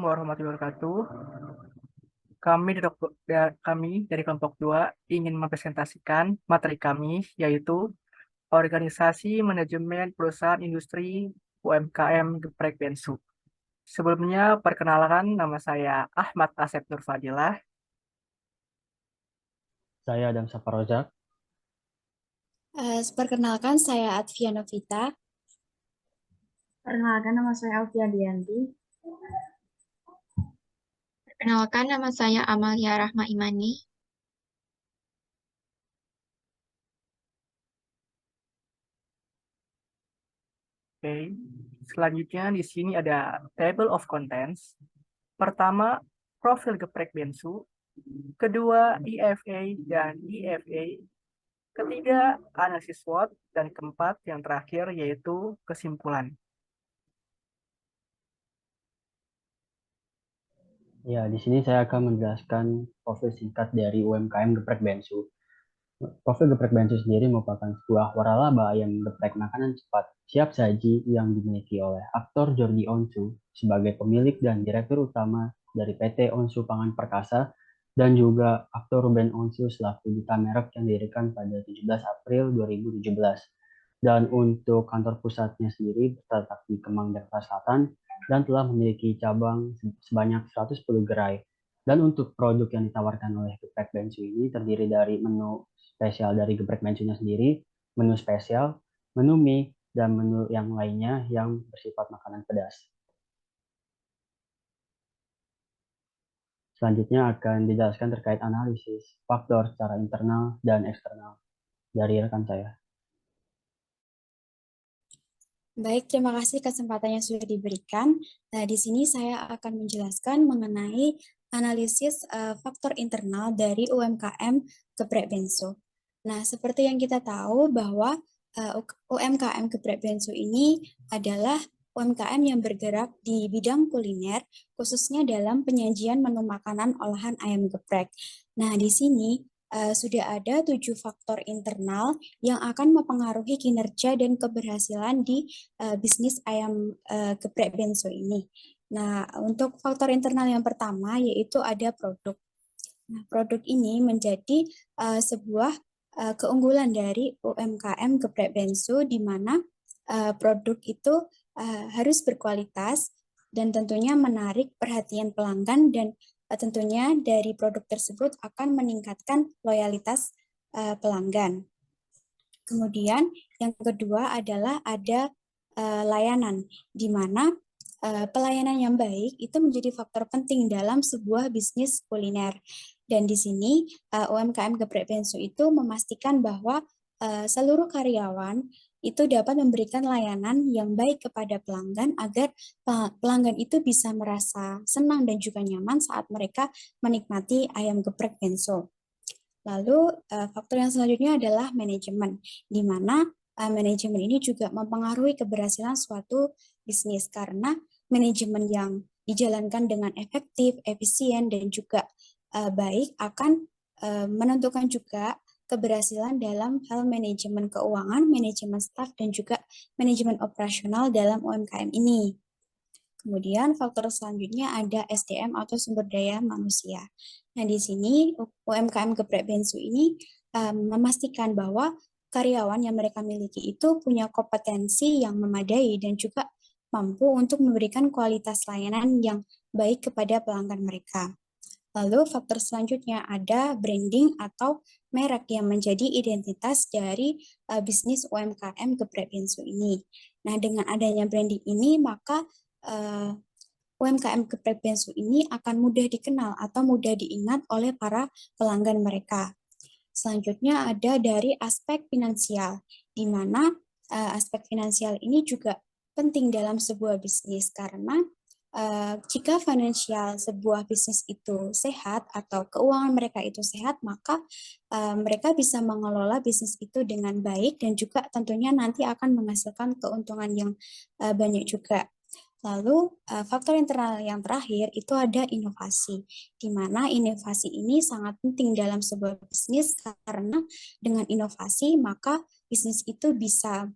warahmatullahi wabarakatuh. Kami dari kelompok 2 ingin mempresentasikan materi kami, yaitu Organisasi Manajemen Perusahaan Industri UMKM Geprek Bensu. Sebelumnya, perkenalkan, nama saya Ahmad Asep Nur Fadilah. Saya Adam Saparozak. Perkenalkan, saya Atfia Novita. Perkenalkan, nama saya Alfia Dianti. Perkenalkan, nama saya Amalia Rahma Imani. Oke. Selanjutnya di sini ada table of contents. Pertama, profil Geprek Bensu. Kedua, EFA dan EFA. Ketiga, analisis SWOT. Dan keempat, yang terakhir, yaitu kesimpulan. Ya, di sini saya akan menjelaskan profil singkat dari UMKM Geprek Bensu. Profil Geprek Bensu sendiri merupakan sebuah waralaba yang geprek makanan cepat siap saji yang dimiliki oleh aktor Jordi Onsu sebagai pemilik dan direktur utama dari PT Onsu Pangan Perkasa dan juga aktor Ruben Onsu selaku duta merek yang didirikan pada 17 April 2017. Dan untuk kantor pusatnya sendiri terletak di Kemang, Jakarta Selatan dan telah memiliki cabang sebanyak 110 gerai. Dan untuk produk yang ditawarkan oleh Geprek Bensu ini terdiri dari menu spesial dari Geprek Bensunya sendiri, menu spesial, menu mie, dan menu yang lainnya yang bersifat makanan pedas. Selanjutnya akan dijelaskan terkait analisis faktor secara internal dan eksternal dari rekan saya. Baik, terima kasih kesempatan yang sudah diberikan. Nah, di sini saya akan menjelaskan mengenai analisis faktor internal dari UMKM Geprek Bensu. Nah, seperti yang kita tahu bahwa UMKM Geprek Bensu ini adalah UMKM yang bergerak di bidang kuliner, khususnya dalam penyajian menu makanan olahan ayam geprek. Nah, di sini sudah ada 7 faktor internal yang akan mempengaruhi kinerja dan keberhasilan di bisnis ayam geprek Bensu ini. Nah, untuk faktor internal yang pertama yaitu ada produk. Nah, produk ini menjadi sebuah keunggulan dari UMKM Geprek Bensu di mana produk itu harus berkualitas dan tentunya menarik perhatian pelanggan dan tentunya dari produk tersebut akan meningkatkan loyalitas pelanggan. Kemudian yang kedua adalah ada layanan, di mana pelayanan yang baik itu menjadi faktor penting dalam sebuah bisnis kuliner. Dan di sini UMKM Geprek Bensu itu memastikan bahwa seluruh karyawan itu dapat memberikan layanan yang baik kepada pelanggan agar pelanggan itu bisa merasa senang dan juga nyaman saat mereka menikmati ayam geprek Bensu. Lalu faktor yang selanjutnya adalah manajemen, di mana manajemen ini juga mempengaruhi keberhasilan suatu bisnis karena manajemen yang dijalankan dengan efektif, efisien, dan juga baik akan menentukan juga keberhasilan dalam hal manajemen keuangan, manajemen staf, dan juga manajemen operasional dalam UMKM ini. Kemudian faktor selanjutnya ada SDM atau sumber daya manusia. Nah, di sini UMKM Geprek Bensu ini memastikan bahwa karyawan yang mereka miliki itu punya kompetensi yang memadai dan juga mampu untuk memberikan kualitas layanan yang baik kepada pelanggan mereka. Lalu faktor selanjutnya ada branding atau merek yang menjadi identitas dari bisnis UMKM Geprek Bensu ini. Nah, dengan adanya branding ini maka UMKM Geprek Bensu ini akan mudah dikenal atau mudah diingat oleh para pelanggan mereka. Selanjutnya ada dari aspek finansial, di mana aspek finansial ini juga penting dalam sebuah bisnis karena jika finansial sebuah bisnis itu sehat atau keuangan mereka itu sehat, maka mereka bisa mengelola bisnis itu dengan baik dan juga tentunya nanti akan menghasilkan keuntungan yang banyak juga. Lalu faktor internal yang terakhir itu ada inovasi, di mana inovasi ini sangat penting dalam sebuah bisnis karena dengan inovasi maka bisnis itu bisa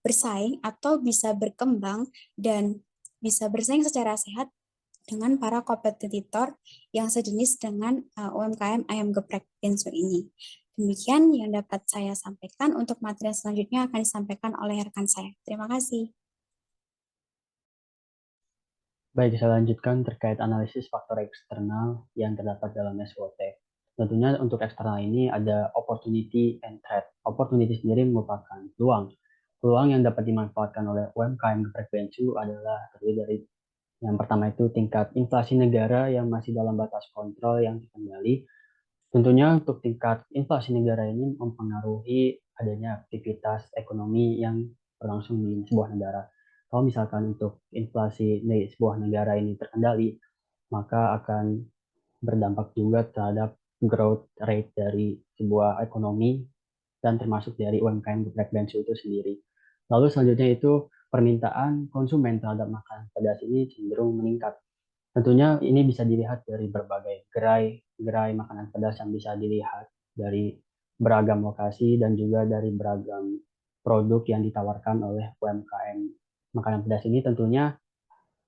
bersaing atau bisa berkembang dan bisa bersaing secara sehat dengan para kompetitor yang sejenis dengan UMKM ayam geprek Bensu ini. Demikian yang dapat saya sampaikan. Untuk materi selanjutnya akan disampaikan oleh rekan saya. Terima kasih. Baik, saya lanjutkan terkait analisis faktor eksternal yang terdapat dalam SWOT. Tentunya untuk eksternal ini ada opportunity and threat. Opportunity sendiri merupakan peluang. Peluang yang dapat dimanfaatkan oleh UMKM geprek Bensu adalah terdiri dari yang pertama itu tingkat inflasi negara yang masih dalam batas kontrol yang terkendali. Tentunya untuk tingkat inflasi negara ini mempengaruhi adanya aktivitas ekonomi yang berlangsung di sebuah negara. Kalau misalkan untuk inflasi di sebuah negara ini terkendali, maka akan berdampak juga terhadap growth rate dari sebuah ekonomi dan termasuk dari UMKM geprek Bensu itu sendiri. Lalu selanjutnya itu permintaan konsumen terhadap makanan pedas ini cenderung meningkat. Tentunya ini bisa dilihat dari berbagai gerai makanan pedas yang bisa dilihat dari beragam lokasi dan juga dari beragam produk yang ditawarkan oleh UMKM. Makanan pedas ini tentunya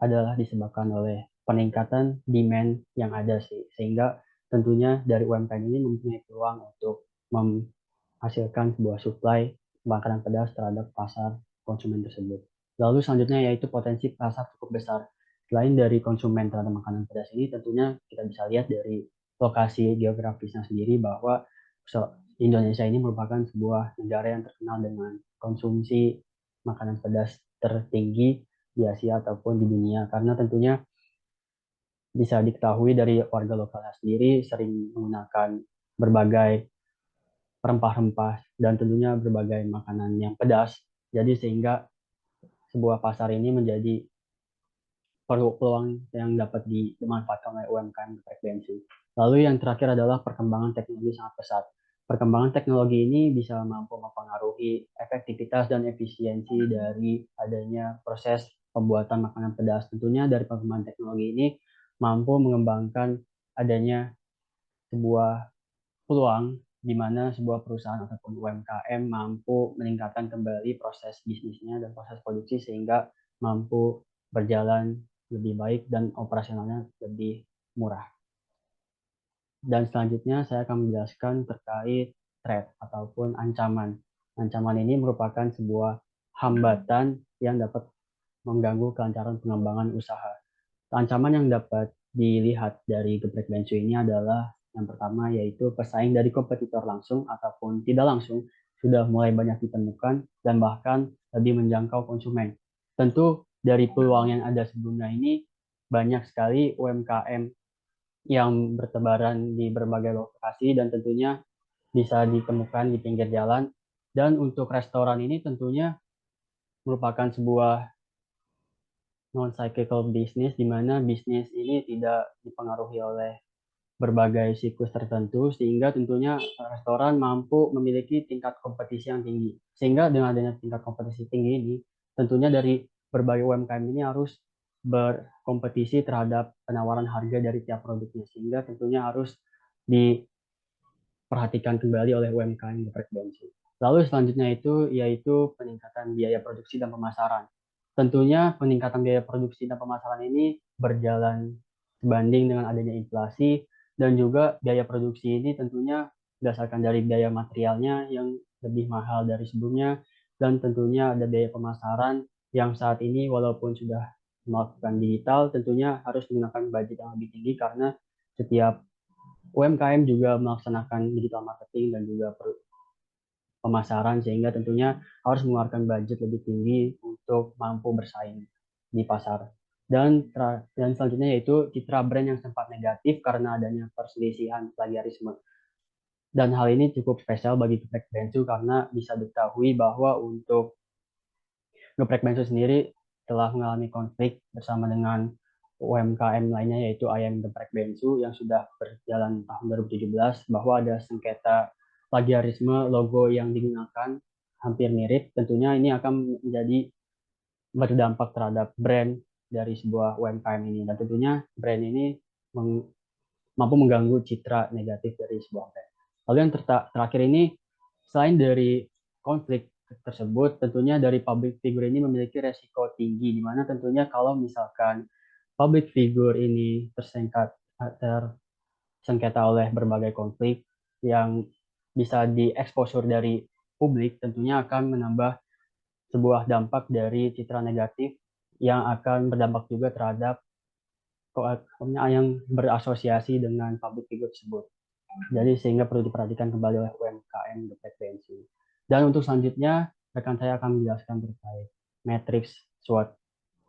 adalah disebabkan oleh peningkatan demand yang ada sih, sehingga tentunya dari UMKM ini mempunyai peluang untuk menghasilkan sebuah supply makanan pedas terhadap pasar konsumen tersebut. Lalu selanjutnya yaitu potensi pasar cukup besar. Selain dari konsumen terhadap makanan pedas ini, tentunya kita bisa lihat dari lokasi geografisnya sendiri bahwa Indonesia ini merupakan sebuah negara yang terkenal dengan konsumsi makanan pedas tertinggi di Asia ataupun di dunia, karena tentunya bisa diketahui dari warga lokalnya sendiri sering menggunakan berbagai rempah-rempah dan tentunya berbagai makanan yang pedas. Jadi sehingga sebuah pasar ini menjadi peluang yang dapat dimanfaatkan oleh UMKM geprek Bensu. Lalu yang terakhir adalah perkembangan teknologi sangat pesat. Perkembangan teknologi ini bisa mampu mempengaruhi efektivitas dan efisiensi dari adanya proses pembuatan makanan pedas. Tentunya dari perkembangan teknologi ini mampu mengembangkan adanya sebuah peluang di mana sebuah perusahaan ataupun UMKM mampu meningkatkan kembali proses bisnisnya dan proses produksi sehingga mampu berjalan lebih baik dan operasionalnya lebih murah. Dan selanjutnya saya akan menjelaskan terkait threat ataupun ancaman. Ancaman ini merupakan sebuah hambatan yang dapat mengganggu kelancaran pengembangan usaha. Ancaman yang dapat dilihat dari geprek Bensu ini adalah yang pertama yaitu pesaing dari kompetitor langsung ataupun tidak langsung sudah mulai banyak ditemukan dan bahkan lebih menjangkau konsumen. Tentu dari peluang yang ada sebelumnya ini banyak sekali UMKM yang bertebaran di berbagai lokasi dan tentunya bisa ditemukan di pinggir jalan. Dan untuk restoran ini tentunya merupakan sebuah non-cyclical business di mana bisnis ini tidak dipengaruhi oleh berbagai siklus tertentu sehingga tentunya restoran mampu memiliki tingkat kompetisi yang tinggi. Sehingga dengan adanya tingkat kompetisi tinggi ini tentunya dari berbagai UMKM ini harus berkompetisi terhadap penawaran harga dari tiap produknya sehingga tentunya harus diperhatikan kembali oleh UMKM geprek Bensu. Lalu selanjutnya itu yaitu peningkatan biaya produksi dan pemasaran. Tentunya peningkatan biaya produksi dan pemasaran ini berjalan sebanding dengan adanya inflasi dan juga biaya produksi ini tentunya berdasarkan dari biaya materialnya yang lebih mahal dari sebelumnya dan tentunya ada biaya pemasaran yang saat ini walaupun sudah melakukan digital tentunya harus menggunakan budget yang lebih tinggi karena setiap UMKM juga melaksanakan digital marketing dan juga pemasaran sehingga tentunya harus mengeluarkan budget lebih tinggi untuk mampu bersaing di pasar. Dan selanjutnya yaitu citra brand yang sempat negatif karena adanya perselisihan plagiarisme. Dan hal ini cukup spesial bagi geprek Bensu karena bisa diketahui bahwa untuk geprek Bensu sendiri telah mengalami konflik bersama dengan UMKM lainnya yaitu ayam geprek Bensu yang sudah berjalan tahun 2017 bahwa ada sengketa plagiarisme logo yang digunakan hampir mirip. Tentunya ini akan menjadi berdampak terhadap brand dari sebuah UMKM ini dan tentunya brand ini mampu mengganggu citra negatif dari sebuah brand. Lalu yang terakhir ini selain dari konflik tersebut tentunya dari public figure ini memiliki resiko tinggi di mana tentunya kalau misalkan public figure ini tersengketa oleh berbagai konflik yang bisa dieksposur dari publik, tentunya akan menambah sebuah dampak dari citra negatif yang akan berdampak juga terhadap yang berasosiasi dengan public figure tersebut. Jadi sehingga perlu diperhatikan kembali oleh UMKM berfrekuensi. Dan untuk selanjutnya, rekan saya akan menjelaskan terkait matriks SWOT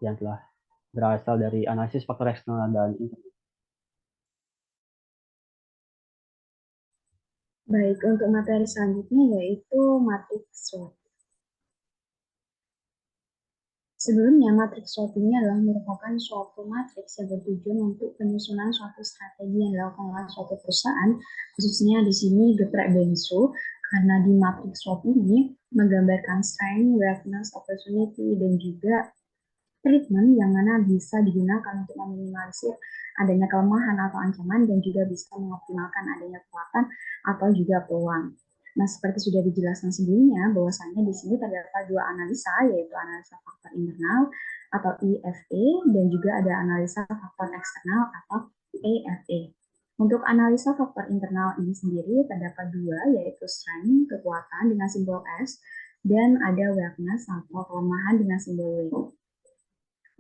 yang telah berasal dari analisis faktor eksternal dan internal. Baik, untuk materi selanjutnya yaitu matriks SWOT. Sebelumnya, matriks SWOT ini adalah merupakan suatu matriks yang bertujuan untuk penyusunan suatu strategi yang dilakukan oleh suatu perusahaan, khususnya di sini geprek bensu, karena di matriks SWOT ini menggambarkan strength, weakness, opportunity, dan juga treatment yang mana bisa digunakan untuk meminimalisir adanya kelemahan atau ancaman dan juga bisa mengoptimalkan adanya kekuatan atau juga peluang. Nah, seperti sudah dijelaskan sebelumnya, bahwasannya di sini terdapat dua analisa, yaitu analisa faktor internal atau IFA dan juga ada analisa faktor eksternal atau AFA. Untuk analisa faktor internal ini sendiri terdapat dua, yaitu strength, kekuatan dengan simbol S, dan ada weakness atau kelemahan dengan simbol W.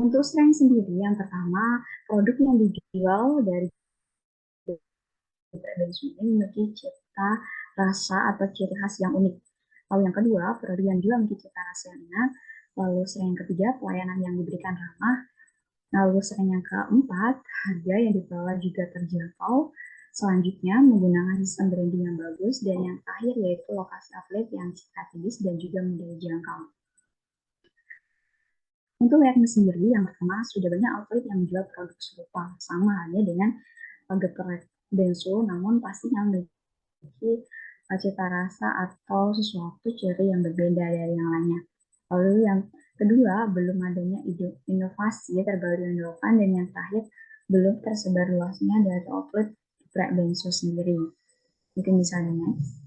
Untuk strength sendiri, yang pertama, produk yang dijual dari bensu ini memiliki cita rasa atau ciri khas yang unik. Lalu yang kedua, produk yang juga memiliki cita rasa yang enak. Lalu strength yang ketiga, pelayanan yang diberikan ramah. Lalu strength yang keempat, harga yang dikelola juga terjangkau. Selanjutnya, menggunakan sistem branding yang bagus. Dan yang terakhir yaitu lokasi outlet yang strategis dan juga mudah dijangkau. Untuk weakness sendiri, yang pertama, sudah banyak outlet yang menjual produk serupa, sama halnya dengan geprek bensu, namun pastinya memiliki cita rasa atau sesuatu ciri yang berbeda dari yang lainnya. Lalu yang kedua, belum adanya inovasi terbaru yang dilakukan, dan yang terakhir, belum tersebar luasnya dari outlet geprek bensu sendiri. Mungkin bisa next.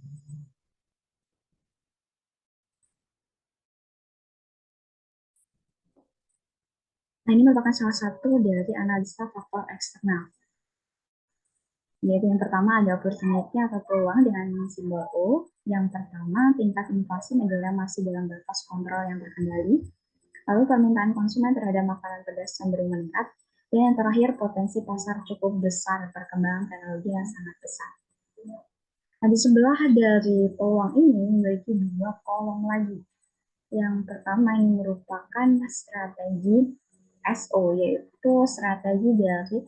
Nah, ini merupakan salah satu dari analisa faktor eksternal. Yaitu yang pertama ada opportunity atau peluang dengan simbol O. Yang pertama, tingkat inflasi negara masih dalam batas kontrol yang terkendali. Lalu permintaan konsumen terhadap makanan pedas cenderung meningkat. Dan yang terakhir, potensi pasar cukup besar, perkembangan teknologi yang sangat besar. Nah, di sebelah dari peluang ini memiliki dua kolom lagi. Yang pertama ini merupakan strategi SO, yaitu strategi dari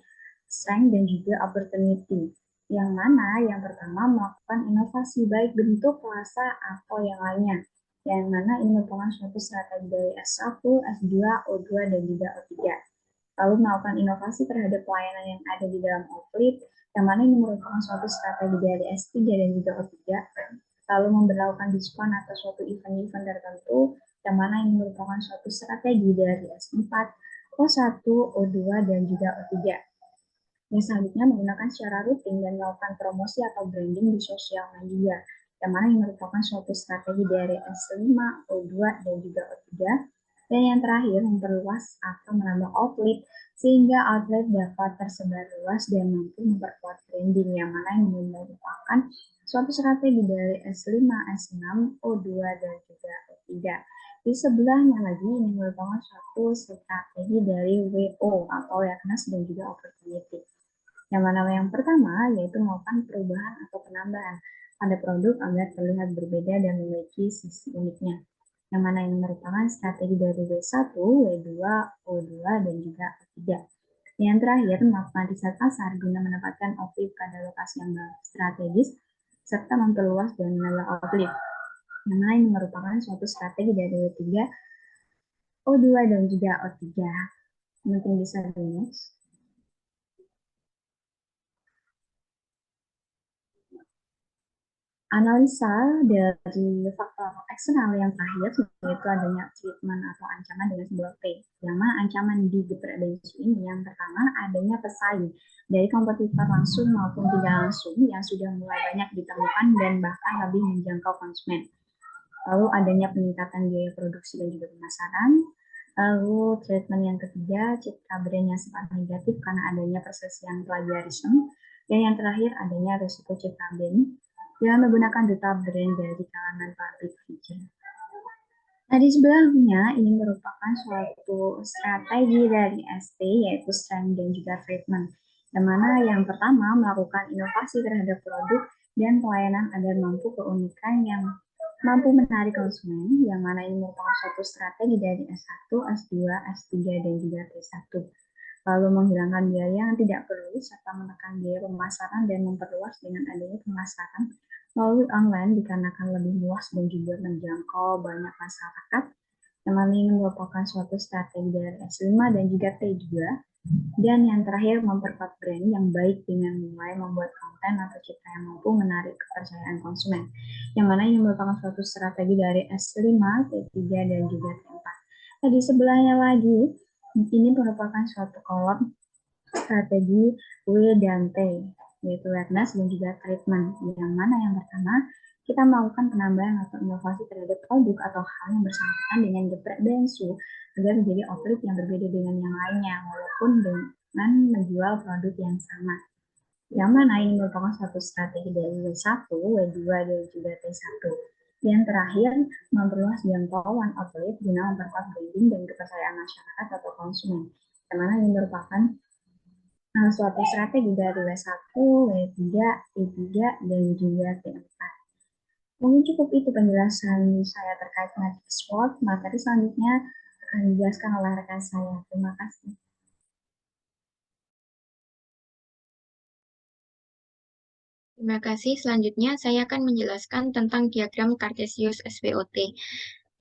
strength dan juga opportunity. Yang mana yang pertama melakukan inovasi baik bentuk, rasa, atau yang lainnya. Yang mana ini merupakan suatu strategi dari S1, S2, O2, dan juga O3. Lalu melakukan inovasi terhadap pelayanan yang ada di dalam outlet, yang mana ini merupakan suatu strategi dari S3 dan juga O3. Lalu memberlakukan diskon atau suatu event-event tertentu, yang mana ini merupakan suatu strategi dari S4, O1, O2, dan juga O3. Yang selanjutnya menggunakan secara rutin dan melakukan promosi atau branding di sosial media, yang mana ini merupakan suatu strategi dari S5, O2, dan juga O3. Dan yang terakhir, memperluas atau menambah outlet, sehingga outlet dapat tersebar luas dan mampu memperkuat branding, yang mana ini merupakan suatu strategi dari S5, S6, O2, dan juga O3. Di sebelahnya lagi, ini merupakan suatu strategi dari WO atau weakness dan juga opportunity. Yang mana yang pertama yaitu melakukan perubahan atau penambahan pada produk agar terlihat berbeda dan memiliki sisi uniknya. Yang mana ini merupakan strategi dari W1, W2, O2, dan juga O3. Yang terakhir, melakukan riset pasar guna mendapatkan outlet pada lokasi yang strategis, serta memperluas dan menambah outlet. Yang mana ini merupakan suatu strategi dari W3, O2, dan juga O3. Mungkin bisa di next. Analisa dari faktor eksternal yang terakhir yaitu adanya treatment atau ancaman dengan simbol P. Yang mana ancaman di geprek bensu ini yang pertama adanya pesaing dari kompetitor langsung maupun tidak langsung yang sudah mulai banyak ditemukan dan bahkan lebih menjangkau konsumen. Lalu adanya peningkatan biaya produksi dan juga pemasaran. Lalu treatment yang ketiga, citra brand yang sempat negatif karena adanya perselisihan plagiarisme. Dan yang terakhir, adanya risiko citra brand dengan menggunakan duta brand dari kalangan public figure. Nah, di sebelahnya ini merupakan suatu strategi dari ST, yaitu strength dan juga treatment. Yang mana yang pertama melakukan inovasi terhadap produk dan pelayanan agar mampu keunikan yang mampu menarik konsumen, yang mana ini merupakan suatu strategi dari S1, S2, S3, dan juga T1. Lalu menghilangkan biaya yang tidak perlu, serta menekan biaya pemasaran dan memperluas dengan adanya pemasaran melalui online dikarenakan lebih luas dan juga menjangkau banyak masyarakat. Yang mana ini merupakan suatu strategi dari S5 dan juga T2. Dan yang terakhir, memperkuat brand yang baik dengan mulai membuat konten atau citra yang mampu menarik kepercayaan konsumen. Yang mana ini merupakan suatu strategi dari S5, T3, dan juga T4. Nah, di sebelahnya lagi, ini merupakan suatu kolom strategi W dan T, yaitu awareness dan juga treatment. Yang mana yang pertama, kita melakukan penambahan atau inovasi terhadap produk atau hal yang bersangkutan dengan geprek bensu agar menjadi outlet yang berbeda dengan yang lainnya, walaupun dengan menjual produk yang sama. Yang mana ini merupakan suatu strategi dari W1, W2, dan juga T1. Yang terakhir, memperluas jangkauan outlet guna memperkuat branding dan kepercayaan masyarakat atau konsumen. Yang mana ini merupakan suatu strategi dari W1, W3, T3, dan juga T4. Mungkin cukup itu penjelasan saya terkait materi SWOT. Materi selanjutnya akan dijelaskan oleh rekan saya. Terima kasih. Terima kasih. Selanjutnya, saya akan menjelaskan tentang diagram Cartesius SWOT,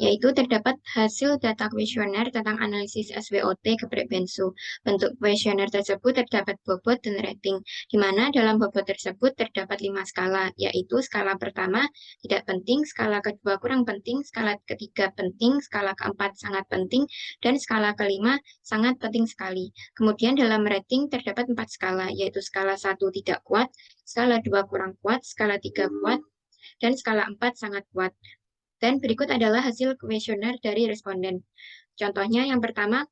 yaitu terdapat hasil data kuesioner tentang analisis SWOT geprek bensu. Bentuk kuesioner tersebut terdapat bobot dan rating, di mana dalam bobot tersebut terdapat 5 skala, yaitu skala pertama tidak penting, skala kedua kurang penting, skala ketiga penting, skala keempat sangat penting, dan skala kelima sangat penting sekali. Kemudian dalam rating terdapat 4 skala, yaitu skala 1 tidak kuat, skala 2 kurang kuat, skala 3 kuat, dan skala 4 sangat kuat. Dan berikut adalah hasil kuesioner dari responden. Contohnya yang pertama,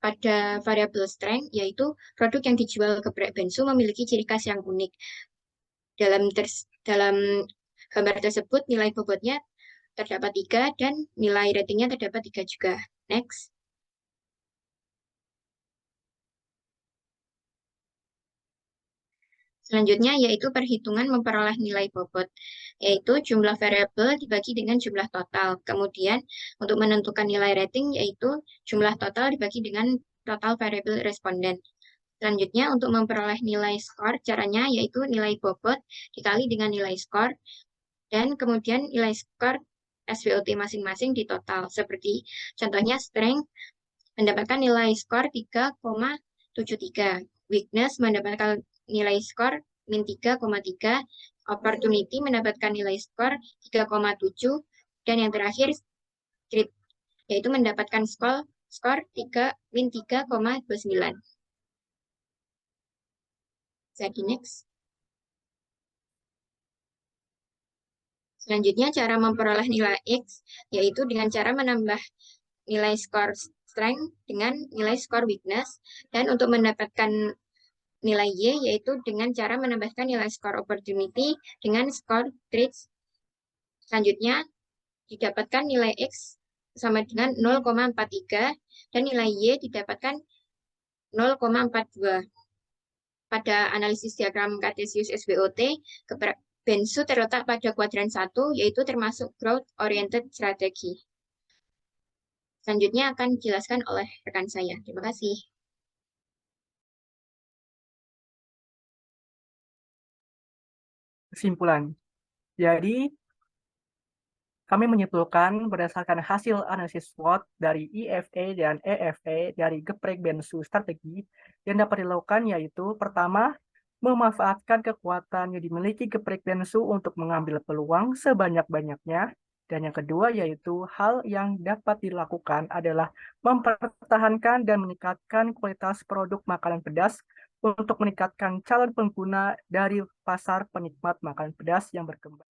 pada variabel strength, yaitu produk yang dijual geprek bensu memiliki ciri khas yang unik. Dalam gambar tersebut, nilai bobotnya terdapat 3 dan nilai ratingnya terdapat 3 juga. Next. Selanjutnya yaitu perhitungan memperoleh nilai bobot, yaitu jumlah variabel dibagi dengan jumlah total. Kemudian untuk menentukan nilai rating yaitu jumlah total dibagi dengan total variabel responden. Selanjutnya untuk memperoleh nilai skor, caranya yaitu nilai bobot dikali dengan nilai skor, dan kemudian nilai skor SWOT masing-masing di total. Seperti contohnya strength mendapatkan nilai skor 3,73, weakness mendapatkan nilai skor min 3,3, opportunity mendapatkan nilai skor 3,7, dan yang terakhir street, yaitu mendapatkan skor min 3,29. Jadi next. Selanjutnya cara memperoleh nilai X, yaitu dengan cara menambah nilai skor strength dengan nilai skor weakness, dan untuk mendapatkan nilai Y yaitu dengan cara menambahkan nilai skor opportunity dengan skor traits. Selanjutnya didapatkan nilai X sama dengan 0,43 dan nilai Y didapatkan 0,42. Pada analisis diagram Cartesius SWOT, geprek bensu terletak pada kuadran 1, yaitu termasuk growth oriented strategy. Selanjutnya akan dijelaskan oleh rekan saya. Terima kasih. Kesimpulan. Jadi, kami menyimpulkan berdasarkan hasil analisis SWOT dari IFA dan EFA dari geprek bensu strategi yang dapat dilakukan yaitu pertama, memanfaatkan kekuatan yang dimiliki geprek bensu untuk mengambil peluang sebanyak-banyaknya. Dan yang kedua yaitu hal yang dapat dilakukan adalah mempertahankan dan meningkatkan kualitas produk makanan pedas untuk meningkatkan calon pengguna dari pasar penikmat makanan pedas yang berkembang.